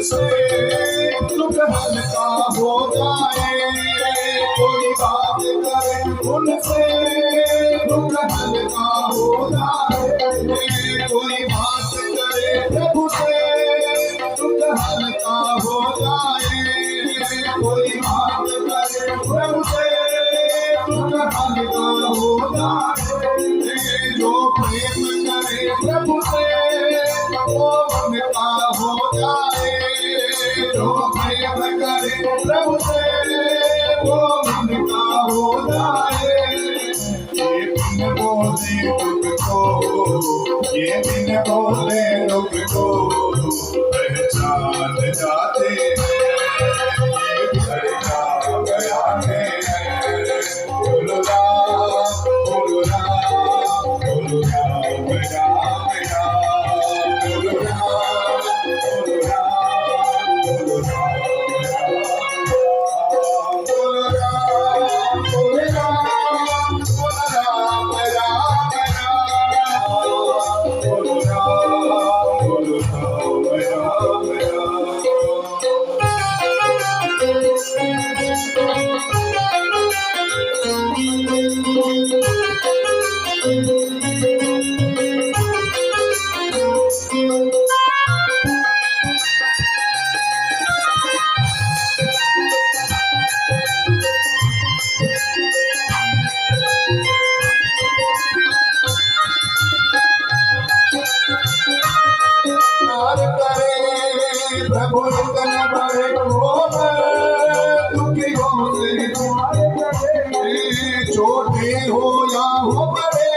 उनसे दुख हल्का हो जाए। कोई बात करे उनसे दुख हल्का हो जाए। कोई बात करे प्रभु से दुख हल्का हो जाए। कोई बात करे प्रभु से दुख हल्का हो जाए। जो प्रेम करे प्रभु से वो उनका हो जाए। जो प्रेम करे प्रभु से वो उनका हो जाए। ये बिन बोले दुख को, ये बिन बोले दुख को पहचान जाते हैं। ये घर का बयान है। बोलो राम, बोलो राम, बोलो राम, राम राम। बोलो राम, बोलो राम, बोलो राम, बोलो राम, बोलो राम, बोलो राम, राम राम। बोलो राम, बोलो राम, राम प्रभु इतने बड़े हो दुखी हो से छोटे हो या हो बड़े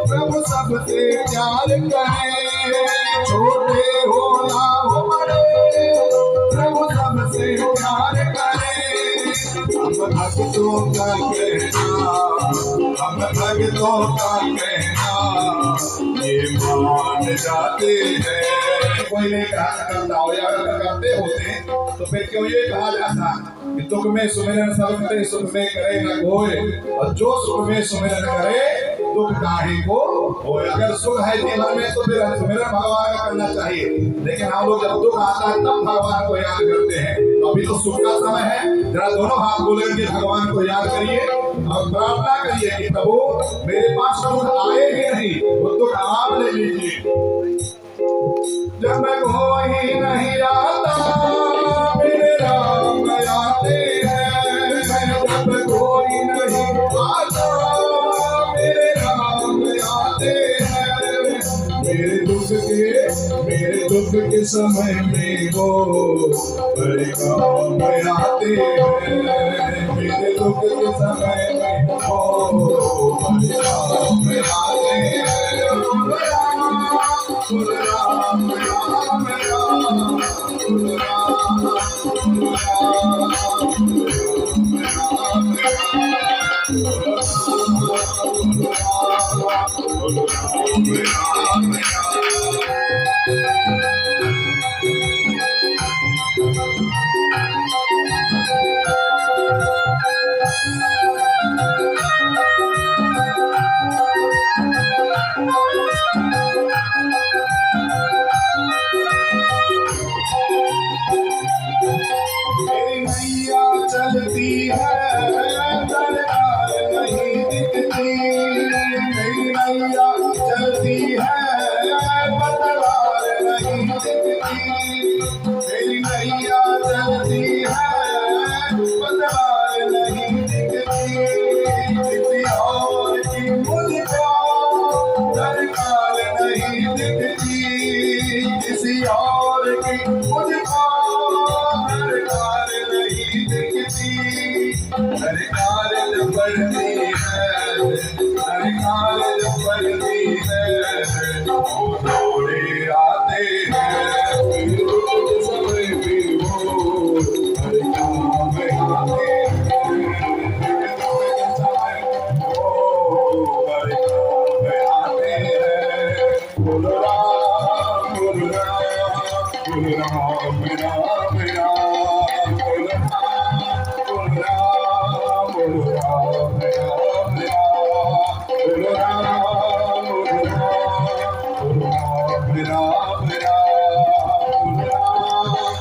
प्रभु सबसे प्यार करे। छोटे हो या हो बड़े प्रभु सबसे प्यार करे। हम भक्तों का कहना, हम भक्तों का कहना ये मान जाते हैं। कोई नहीं कहा करता हो या अगर करते होते तो फिर क्यों ये कहा जाता कि दुख में सुमिरन सब करे, सुख में करे न कोई। और जो सुख में सुमिरन करे दुख काहे को होए। अगर सुख है जीवन में तो फिर सुमिरन भगवान का करना चाहिए। लेकिन हम लोग जब दुख आता है तब भगवान को याद करते हैं। तो अभी तो सुख का समय है, जरा दोनों हाथ बोलेंगे भगवान को याद करिए और प्रार्थना करिए कि प्रभु मेरे पास दुख आए ही नहीं, वो दुख आप ले लीजिए। जब कोई नहीं आता मेरे राम आते हैं। जब कोई नहीं आता मेरे राम आते हैं। मेरे दुख के समय में वो बड़े काम आते हैं। मेरे दुख के समय में वो बड़े काम आते हैं। राम राम राम चलती है दरबार नहीं दिखती। मेरी नैया चलती है दरबार नहीं दिखती। मेरी नैया चलती है दरबार नहीं दिखती। किसी और की मुझको दरकार नहीं दिखती। किसी और की मुझको दरकार नहीं दिखती। सरकार जब बढ़ती है, सरकार जब बढ़ती है वो दौड़े आते हैं। समय भी वो हर काम में आते हैं। समय वो हर काम में आते हैं। बोलो राम, बोलो राम, बोलो राम राम राम। बोलो राम, बोलो राम, बोलो राम राम। बोलो राम, बोलो राम, बोलो राम राम राम। बोलो राम,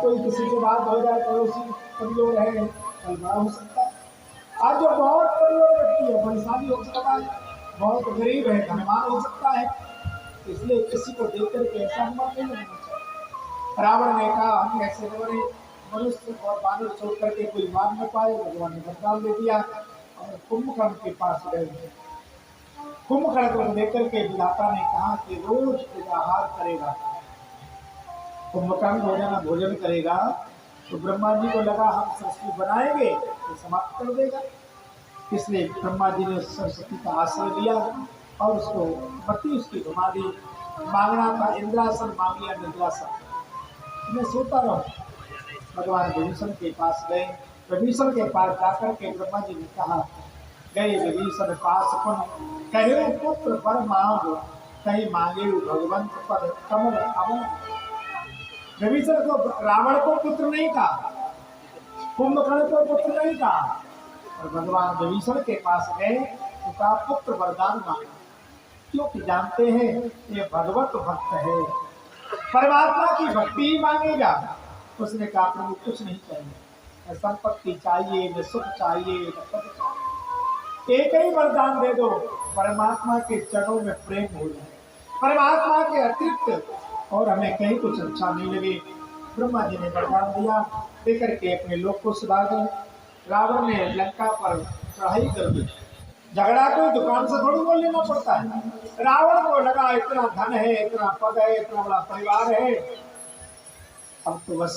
कोई किसी से बात हो जाए, पड़ोसी कमजोर है, कल बड़ा हो सकता है। आज जो बहुत कमजोर व्यक्ति है, बलशाली हो सकता है, बहुत गरीब है, धनवान हो सकता है, इसलिए किसी को देख करके ऐसा अनुमान नहीं लेना चाहिए। रावण ने कहा हम ऐसे बड़े मनुष्य और बानर छोड़ करके कोई मार न पाए, भगवान ने वरदान दे दिया और कुंभकर्ण के पास गए। कुंभकर्ण को लेकर के विधाता ने कहा कि रोज पूजाहार करेगा, कुंभकर्ण रोजाना भोजन करेगा, तो ब्रह्मा जी को लगा हम सृष्टि बनाएंगे तो समाप्त कर देगा, इसलिए ब्रह्मा जी ने सरस्वती का आश्रय दिया और उसको पति उसकी घुमा दी। मांगना था इंद्रासन, मांग लिया निद्रासन, मैं सोता रहूं। भगवान विभीषण के पास गए, विभीषण के पास जाकर के ब्रह्मा जी ने कहा, गए विभीषण पास पुन कहे पुत्र पर मांग, कहीं मांगे भगवंत पद कमल अमल। विभीषण को रावण को पुत्र नहीं कहा, कुंभकर्ण को पुत्र नहीं कहा, और भगवान विभीषण के पास गए तो कहा पुत्र वरदान मांगा, क्योंकि जानते हैं ये भगवत भक्त है, परमात्मा की भक्ति ही मांगेगा। उसने कहा प्रभु कुछ नहीं चाहिए, न संपत्ति चाहिए, न सुख चाहिए, न पद चाहिए, एक ही वरदान दे दो, परमात्मा के चरणों में प्रेम हो जाए, परमात्मा के अतिरिक्त और हमें कहीं कुछ अच्छा नहीं लगे। ब्रह्मा जी ने वरदान दिया, देकर के अपने लोक को सुधार गए। रावण ने लंका पर चढ़ाई कर दी, झगड़ा कोई दुकान से थोड़ी बोल लेना पड़ता है। रावण को लगा इतना धन है, इतना पद है, इतना बड़ा परिवार है, अब तो बस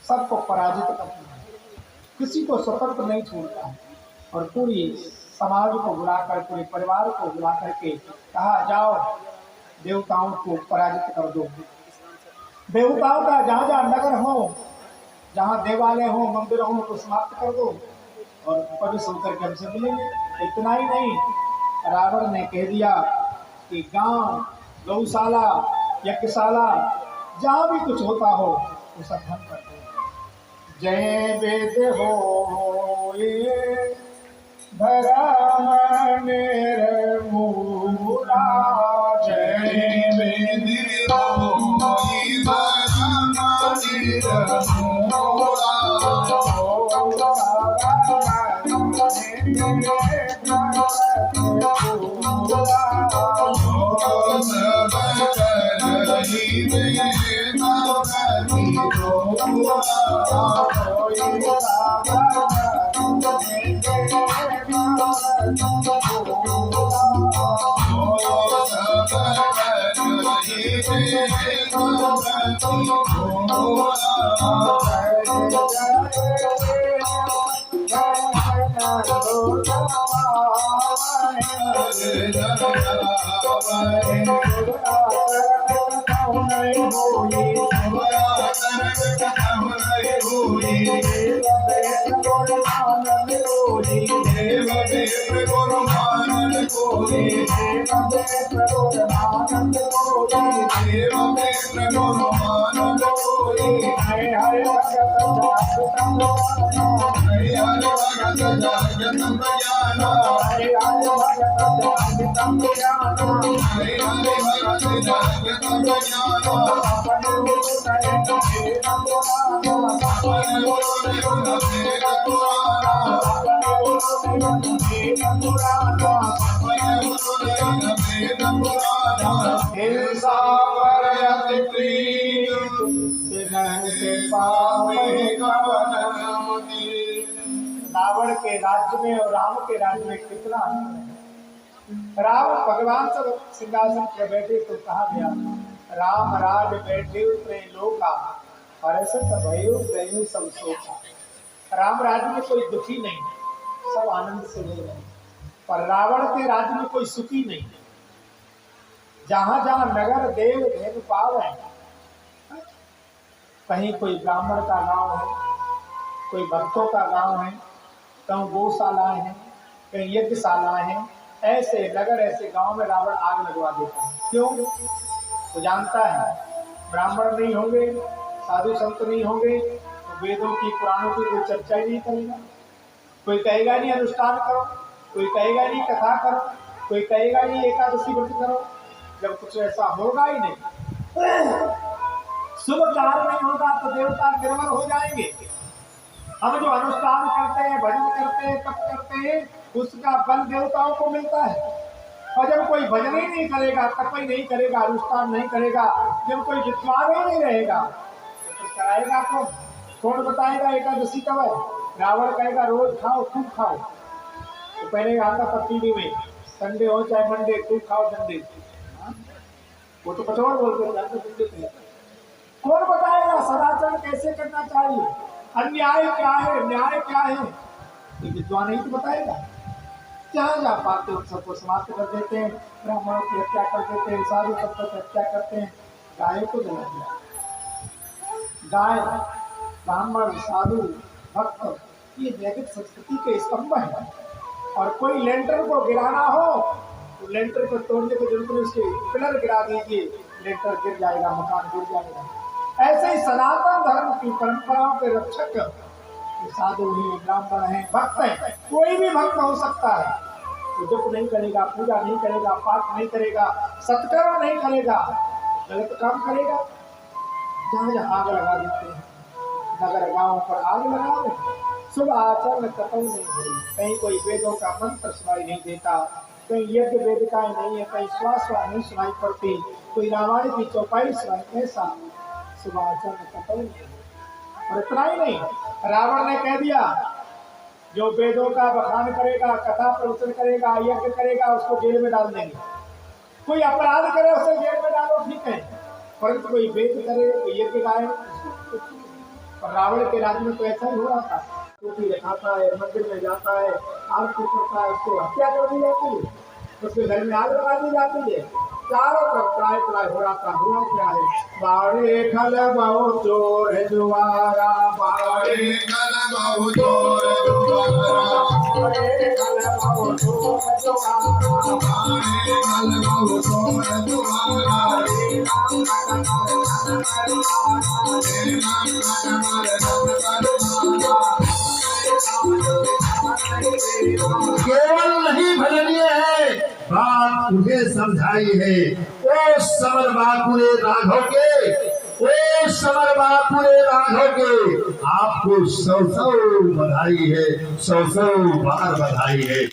सबको पराजित करना है, किसी को स्वतंत्र नहीं छोड़ता है, और पूरी समाज को बुलाकर, पूरे परिवार को बुला करके कहा जाओ देवताओं को पराजित कर दो, देवताओं का जहाँ जहाँ नगर हो, जहाँ देवालय हो, मंदिर हो, तो समाप्त कर दो और पवित्र होकर के हमसे मिलेंगे। इतना ही नहीं, रावण ने कह दिया कि गांव, गौशाला, यज्ञशाला, जहाँ भी कुछ होता हो वो सब हम कर दो। जय वेद हो ये धर्म निर्मूला, जय वेद हो ये धर्म निर्मूला, रावण के राज्य में और राम के राज्य में कितना अंतर है। राम भगवान से सिंहासन पर बैठे तो कहा गया राम राज बैठे लोका और ऐसे भयो सब सोचा। राम राज्य में कोई दुखी नहीं, सब आनंद से रह रहे, पर रावण के राज्य में कोई सुखी नहीं। जहां जहां नगर देव भेद पाव है, कहीं कोई ब्राह्मण का गांव है, कोई भक्तों का गांव है, कहीं गौशालाएं हैं, कहीं यज्ञशालाएं हैं, ऐसे नगर ऐसे गांव में रावण आग लगवा देता है। क्यों? वो जानता है ब्राह्मण नहीं होंगे, साधु संत नहीं होंगे तो वेदों की पुराणों की कोई चर्चा ही नहीं करेगा, कोई कहेगा नहीं अनुष्ठान करो, कोई कहेगा नहीं कथा करो, कोई कहेगा नहीं एकादशी व्रत करो, जब कुछ ऐसा होगा ही नहीं, शुभ कार्य नहीं हो होगा तो देवता निर्बल हो जाएंगे। हम जो अनुष्ठान करते हैं, भजन करते हैं, तप करते हैं, उसका बल देवताओं को मिलता है। और जब कोई भजन ही नहीं करेगा, तप ही नहीं करेगा, अनुष्ठान नहीं करेगा, जब कोई विद्वान ही नहीं रहेगा तो फिर कराएगा कौन? कौन बताएगा एकादशी कब है? रावण कहेगा रोज खाओ, खूब खाओ, तो पहले आता था टीवी में, संडे हो चाहे मंडे, खूब खाओ संडे। वो तो कुछ और बोलते थे। कौन बताएगा सदाचरण कैसे करना चाहिए, अन्याय क्या है, न्याय क्या है? ये विद्वान ही तो बताएगा। जहाँ जा पाते उन सबको समाप्त कर देते हैं, ब्राह्मणों की हत्या कर देते हैं, साधु सबको हत्या करते हैं, गाय को जला दिया। गाय, ब्राह्मण, साधु, भक्त ये वैदिक संस्कृति के स्तंभ है। और कोई लेंटर को गिराना हो तो लेंटर को तोड़ने की जरूरत नहीं, उसके पिलर गिरा दीजिए, लेंटर गिर जाएगा, मकान गिर जाएगा। ऐसे ही सनातन धर्म की परंपराओं के रक्षक साधु हैं, ब्राह्मण हैं, भक्त हैं। कोई भी भक्त हो सकता है, तो जप नहीं करेगा, पूजा नहीं करेगा, पाठ नहीं करेगा, सत्कर्म नहीं करेगा, गलत काम करेगा। जहाँ जहाँ आग लगा देते हैं, नगर गांव पर आग लगा देते, शुभ आचरण कतई नहीं हो, कहीं कोई वेदों का मंत्र सुनाई नहीं देता, कहीं यज्ञ वेदिकाएं नहीं है, कहीं श्वास नहीं सुनाई पड़ती, कोई रामायण की चौपाई सुनाई, ऐसा शुभ आचरण कतई नहीं। और इतना ही नहीं, रावण ने कह दिया जो वेदों का बखान करेगा, कथा प्रवचन करेगा, यज्ञ करेगा, उसको जेल में डाल देंगे। कोई अपराध करे उसे जेल में डालो, ठीक है, परंतु कोई वेद करे, कोई यज्ञ गाए, और रावण के राज्य में तो ऐसा ही हो रहा था। टोपी दिखाता है, मंदिर में जाता है, आरती करता है, उसको हत्या कर दी जाती है, उसके घर में आग लगा दी जाती है। चारों तरफ प्राय प्राय हो रहा था। हुआ क्या है? बाड़े खल बहु चोर जुआरा, बाड़े खल बहु चोर जुआरा, बाड़े खल बहु चोर जुआरा, बाड़े खल बहु चोर जुआरा, हरे राम केवल नहीं भजनीय है, बात मुझे समझाई है। ओ समर बापुरे राघव के, ओ समर बापुरे राघव के, आपको सौ सौ बधाई है, सौ सौ बार बधाई है।